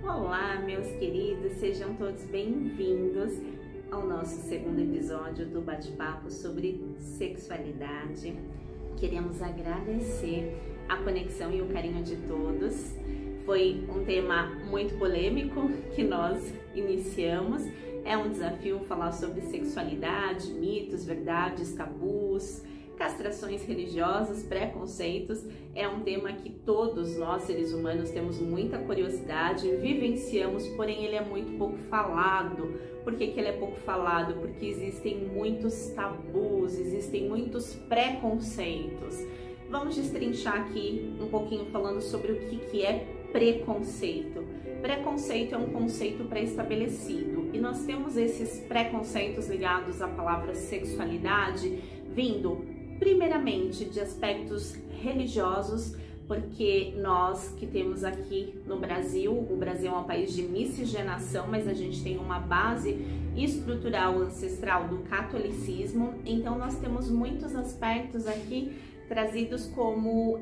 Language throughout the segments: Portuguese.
Olá, meus queridos, sejam todos bem-vindos ao nosso segundo episódio do bate-papo sobre sexualidade. Queremos agradecer a conexão e o carinho de todos. Foi um tema muito polêmico que nós iniciamos. É um desafio falar sobre sexualidade, mitos, verdades, tabus, castrações religiosas, preconceitos. É um tema que todos nós, seres humanos, temos muita curiosidade, vivenciamos, porém ele é muito pouco falado. Por que ele é pouco falado? Porque existem muitos tabus, existem muitos preconceitos. Vamos destrinchar aqui um pouquinho falando sobre o que é preconceito. Preconceito é um conceito pré-estabelecido e nós temos esses preconceitos ligados à palavra sexualidade vindo primeiramente de aspectos religiosos, porque nós que temos aqui no Brasil, o Brasil é um país de miscigenação, mas a gente tem uma base estrutural ancestral do catolicismo, então nós temos muitos aspectos aqui trazidos como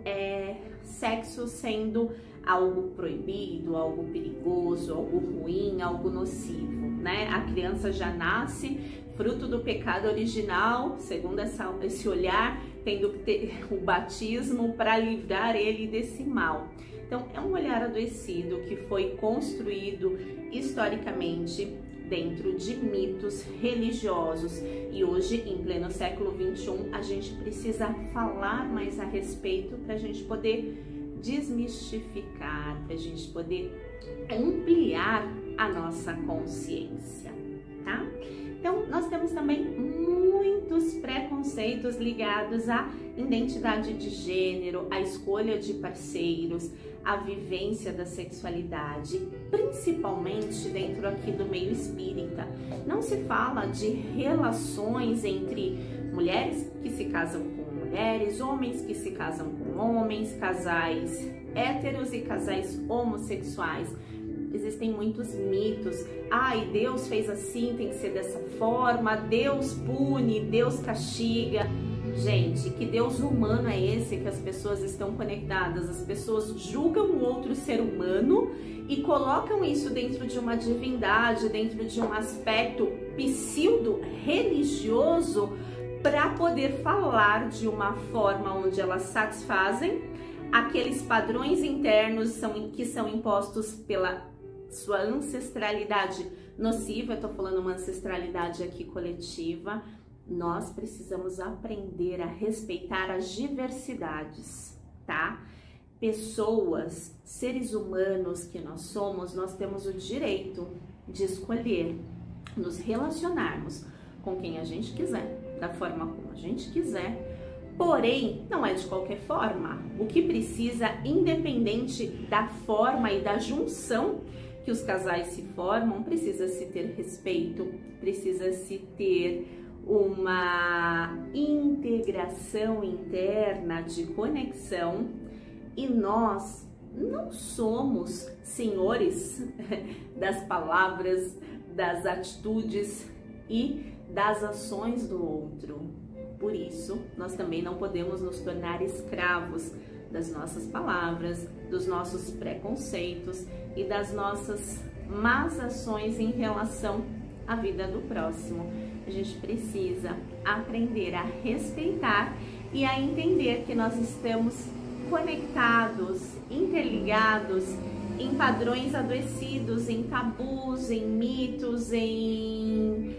sexo sendo algo proibido, algo perigoso, algo ruim, algo nocivo, né? A criança já nasce fruto do pecado original, segundo esse olhar, tendo que ter o batismo para livrar ele desse mal. Então, é um olhar adoecido que foi construído historicamente dentro de mitos religiosos. E hoje, em pleno século XXI, a gente precisa falar mais a respeito para a gente poder desmistificar, para a gente poder ampliar a nossa consciência, tá? Então, nós temos também muitos preconceitos ligados à identidade de gênero, à escolha de parceiros, à vivência da sexualidade, principalmente dentro aqui do meio espírita. Não se fala de relações entre mulheres que se casam com mulheres, homens que se casam com homens, casais héteros e casais homossexuais. Existem muitos mitos. Ai, Deus fez assim, tem que ser dessa forma, Deus pune, Deus castiga. Gente, que Deus humano é esse que as pessoas estão conectadas? As pessoas julgam o outro ser humano e colocam isso dentro de uma divindade, dentro de um aspecto pseudo-religioso para poder falar de uma forma onde elas satisfazem aqueles padrões internos que são impostos pela sua ancestralidade nociva. Eu tô falando uma ancestralidade aqui coletiva. Nós precisamos aprender a respeitar as diversidades, tá? Pessoas, seres humanos que nós somos, nós temos o direito de escolher nos relacionarmos com quem a gente quiser, da forma como a gente quiser, porém, não é de qualquer forma. O que precisa, independente da forma e da junção que os casais se formam, precisa-se ter respeito, precisa-se ter uma integração interna de conexão, e nós não somos senhores das palavras, das atitudes e das ações do outro. Por isso, nós também não podemos nos tornar escravos das nossas palavras, dos nossos preconceitos e das nossas más ações em relação à vida do próximo. A gente precisa aprender a respeitar e a entender que nós estamos conectados, interligados em padrões adoecidos, em tabus, em mitos, em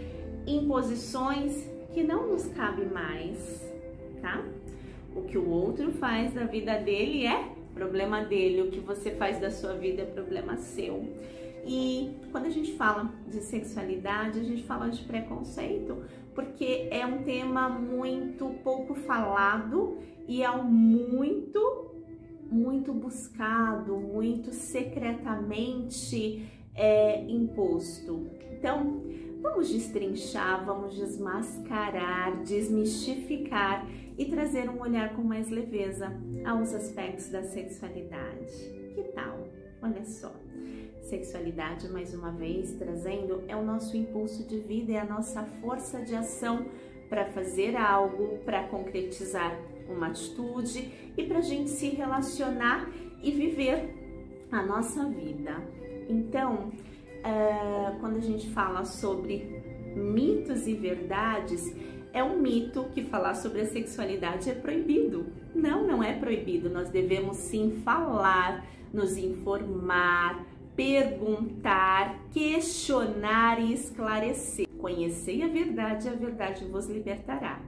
imposições que não nos cabe mais, tá? O que o outro faz da vida dele é problema dele, o que você faz da sua vida é problema seu. E quando a gente fala de sexualidade, a gente fala de preconceito, porque é um tema muito pouco falado e é muito buscado, muito secretamente imposto. Então, vamos destrinchar, vamos desmascarar, desmistificar e trazer um olhar com mais leveza aos aspectos da sexualidade. Que tal? Olha só. Sexualidade, mais uma vez, trazendo, é o nosso impulso de vida, é a nossa força de ação para fazer algo, para concretizar uma atitude e para a gente se relacionar e viver a nossa vida. Então, quando a gente fala sobre mitos e verdades, é um mito que falar sobre a sexualidade é proibido. Não, não é proibido. Nós devemos sim falar, nos informar, perguntar, questionar e esclarecer. Conhecei a verdade vos libertará.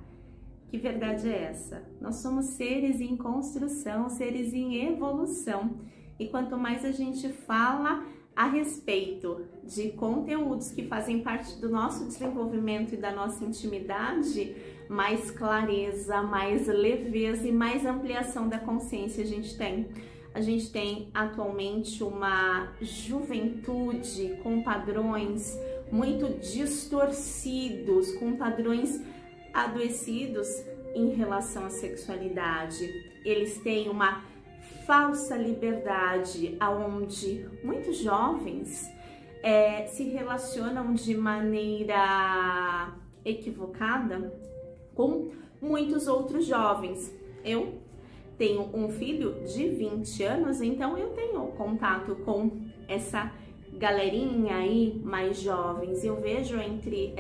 Que verdade é essa? Nós somos seres em construção, seres em evolução. E quanto mais a gente fala a respeito de conteúdos que fazem parte do nosso desenvolvimento e da nossa intimidade, mais clareza, mais leveza e mais ampliação da consciência a gente tem. A gente tem atualmente uma juventude com padrões muito distorcidos, com padrões adoecidos em relação à sexualidade. Eles têm uma falsa liberdade, onde muitos jovens se relacionam de maneira equivocada com muitos outros jovens. Eu tenho um filho de 20 anos, então eu tenho contato com essa galerinha aí mais jovens. Eu vejo entre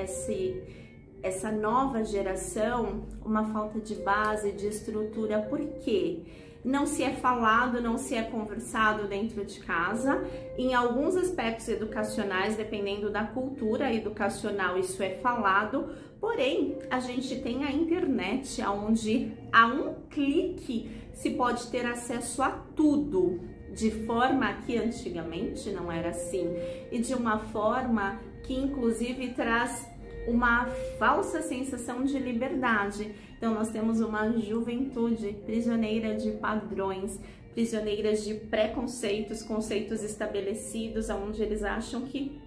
essa nova geração uma falta de base, de estrutura. Por quê? Não se é falado, não se é conversado dentro de casa. Em alguns aspectos educacionais, dependendo da cultura educacional, isso é falado. Porém, a gente tem a internet, onde a um clique se pode ter acesso a tudo, de forma que antigamente não era assim, e de uma forma que inclusive traz uma falsa sensação de liberdade. Então nós temos uma juventude prisioneira de padrões, prisioneiras de preconceitos, conceitos estabelecidos, onde eles acham que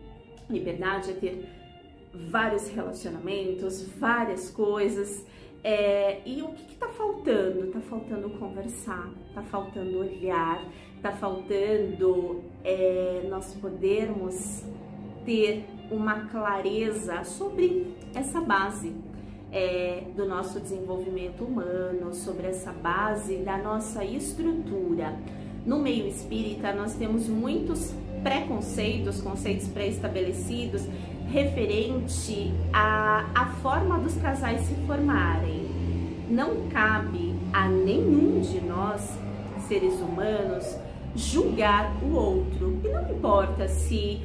liberdade é ter vários relacionamentos, várias coisas. E o que tá faltando? Tá faltando conversar, tá faltando olhar, tá faltando nós podermos ter uma clareza sobre essa base do nosso desenvolvimento humano, sobre essa base da nossa estrutura. No meio espírita, nós temos muitos preconceitos, conceitos pré-estabelecidos, referente à forma dos casais se formarem. Não cabe a nenhum de nós, seres humanos, julgar o outro. E não importa se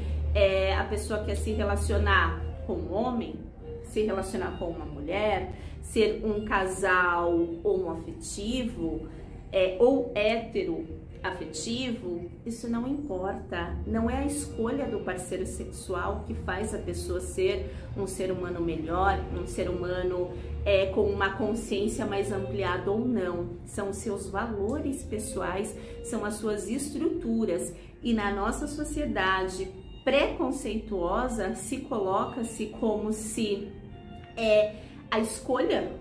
a pessoa quer se relacionar com um homem, se relacionar com uma mulher, ser um casal homoafetivo ou heteroafetivo, isso não importa. Não é a escolha do parceiro sexual que faz a pessoa ser um ser humano melhor, um ser humano com uma consciência mais ampliada ou não. São os seus valores pessoais, são as suas estruturas. E na nossa sociedade preconceituosa se coloca-se como se a escolha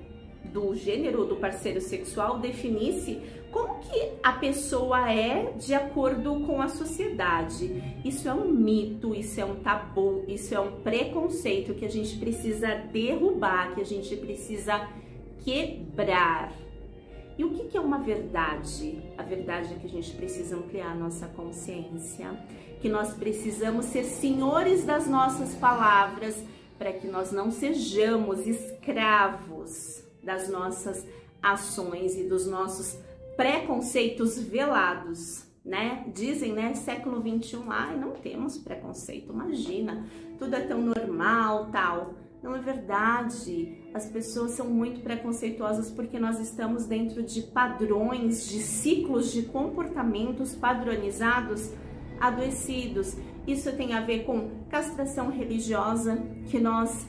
do gênero do parceiro sexual definisse como que a pessoa é de acordo com a sociedade. Isso é um mito, isso é um tabu, isso é um preconceito que a gente precisa derrubar, que a gente precisa quebrar. E o que é uma verdade? A verdade é que a gente precisa ampliar a nossa consciência, que nós precisamos ser senhores das nossas palavras, para que nós não sejamos escravos das nossas ações e dos nossos preconceitos velados, né? Dizem, né, século 21, não temos preconceito, imagina, tudo é tão normal, tal. Não é verdade. As pessoas são muito preconceituosas porque nós estamos dentro de padrões, de ciclos de comportamentos padronizados, adoecidos. Isso tem a ver com castração religiosa que nós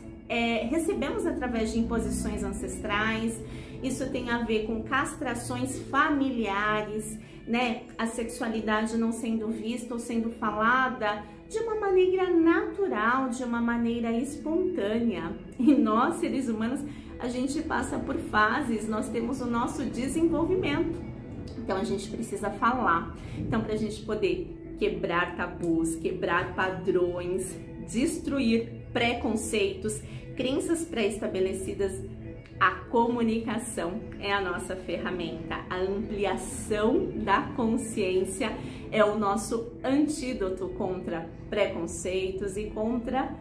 recebemos através de imposições ancestrais. Isso tem a ver com castrações familiares, né? A sexualidade não sendo vista ou sendo falada de uma maneira natural, de uma maneira espontânea. E nós, seres humanos, a gente passa por fases, nós temos o nosso desenvolvimento. Então a gente precisa falar. Então, para a gente poder quebrar tabus, quebrar padrões, destruir preconceitos, crenças pré-estabelecidas, A comunicação é a nossa ferramenta, a ampliação da consciência é o nosso antídoto contra preconceitos e contra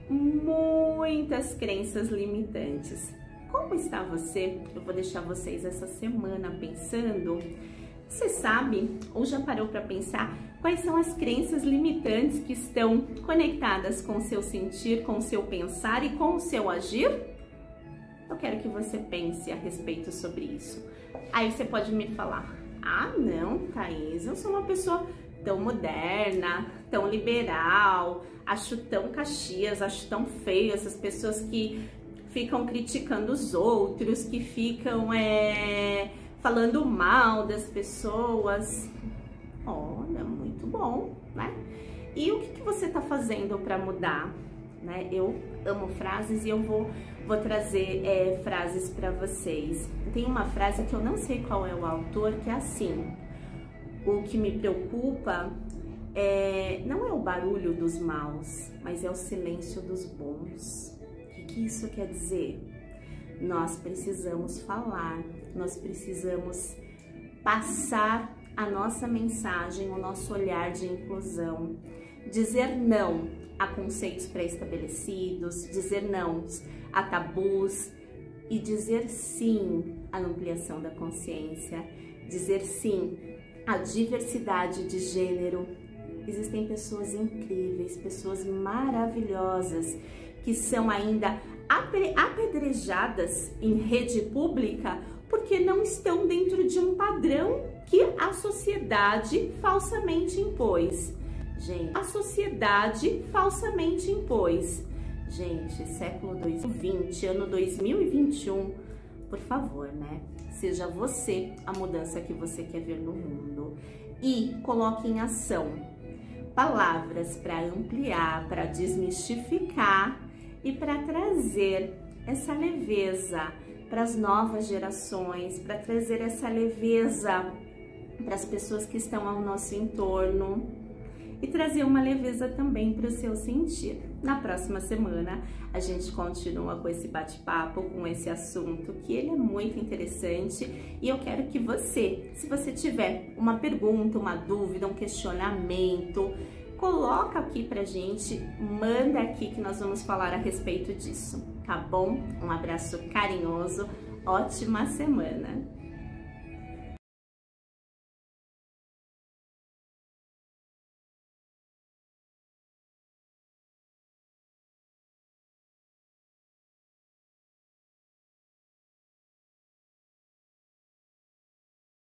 muitas crenças limitantes. Como está você? Eu vou deixar vocês essa semana pensando. Você sabe ou já parou para pensar quais são as crenças limitantes que estão conectadas com o seu sentir, com o seu pensar e com o seu agir? Eu quero que você pense a respeito sobre isso. Aí você pode me falar: ah, não, Thaís, eu sou uma pessoa tão moderna, tão liberal, acho tão Caxias, acho tão feio essas pessoas que ficam criticando os outros, que ficam falando mal das pessoas. Olha, muito bom, né? E o que você tá fazendo para mudar? Né? Eu amo frases e eu vou trazer frases para vocês. Tem uma frase que eu não sei qual é o autor, que é assim: o que me preocupa não é o barulho dos maus, mas é o silêncio dos bons. O que isso quer dizer? Nós precisamos falar, nós precisamos passar a nossa mensagem, o nosso olhar de inclusão, dizer não a conceitos pré-estabelecidos, dizer não a tabus e dizer sim à ampliação da consciência, dizer sim à diversidade de gênero. Existem pessoas incríveis, pessoas maravilhosas que são ainda apedrejadas em rede pública porque não estão dentro de um padrão que a sociedade falsamente impôs. Gente, a sociedade falsamente impôs. Gente, século 2020, ano 2021, por favor, né? Seja você a mudança que você quer ver no mundo e coloque em ação palavras para ampliar, para desmistificar e para trazer essa leveza para as novas gerações, para trazer essa leveza para as pessoas que estão ao nosso entorno e trazer uma leveza também para o seu sentir. Na próxima semana a gente continua com esse bate-papo, com esse assunto que ele é muito interessante e eu quero que você, se você tiver uma pergunta, uma dúvida, um questionamento, coloca aqui pra gente, manda aqui que nós vamos falar a respeito disso, tá bom? Um abraço carinhoso, ótima semana!